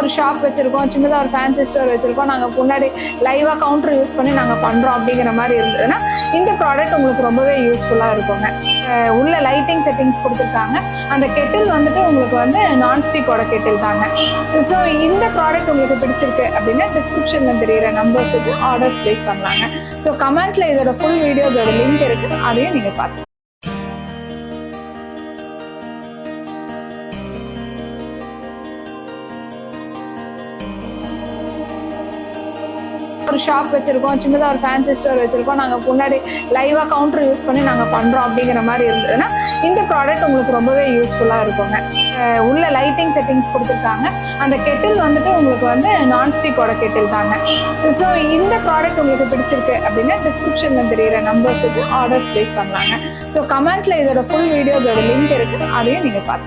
ஒரு ஷாப் வச்சிருக்கோம், சின்னதாக ஒரு ஃபேன்சி ஸ்டோர் வச்சிருக்கோம், நாங்கள் முன்னாடி லைவாக கவுண்டர் யூஸ் பண்ணி நாங்கள் பண்ணுறோம் அப்படிங்கிற மாதிரி இருந்ததுன்னா இந்த ப்ராடக்ட் உங்களுக்கு ரொம்பவே யூஸ்ஃபுல்லாக இருக்குங்க. உள்ள லைட்டிங் செட்டிங்ஸ் கொடுத்துருக்காங்க. அந்த கெட்டில் வந்துட்டு உங்களுக்கு வந்து நான்ஸ்டிக்கோட கெட்டில் தாங்க. ஸோ இந்த ப்ராடக்ட் உங்களுக்கு பிடிச்சிருக்கு அப்படின்னா டிஸ்கிரிப்ஷனில் தெரியிற நம்பர்ஸுக்கு ஆர்டர்ஸ் ப்ளேஸ் பண்ணலாங்க. ஸோ கமெண்ட்ல இதோட ஃபுல் வீடியோஸோட லிங்க் இருக்கு, அதையும் நீங்கள் பார்த்து ஒரு ஷாப் வச்சிருக்கோம், சின்னதாக ஒரு ஃபேன்சி ஸ்டோர் வச்சிருக்கோம், நாங்கள் முன்னாடி லைவாக கவுண்டர் யூஸ் பண்ணி நாங்கள் பண்ணுறோம் அப்படிங்கிற மாதிரி இருந்ததுன்னா இந்த ப்ராடக்ட் உங்களுக்கு ரொம்பவே யூஸ்ஃபுல்லாக இருக்குங்க. உள்ள லைட்டிங் செட்டிங்ஸ் கொடுத்துருக்காங்க. அந்த கெட்டில் வந்துட்டு உங்களுக்கு வந்து நான்ஸ்டிக்கோட கெட்டில் தாங்க. ஸோ இந்த ப்ராடக்ட் உங்களுக்கு பிடிச்சிருக்கு அப்படின்னா டிஸ்கிரிப்ஷனில் தெரியிற நம்பர்ஸுக்கு ஆர்டர்ஸ் ப்ளேஸ் பண்ணலாங்க. ஸோ கமெண்ட்ல இதோட ஃபுல் வீடியோஸோட லிங்க் இருக்கு, அதையும் நீங்கள் பார்த்து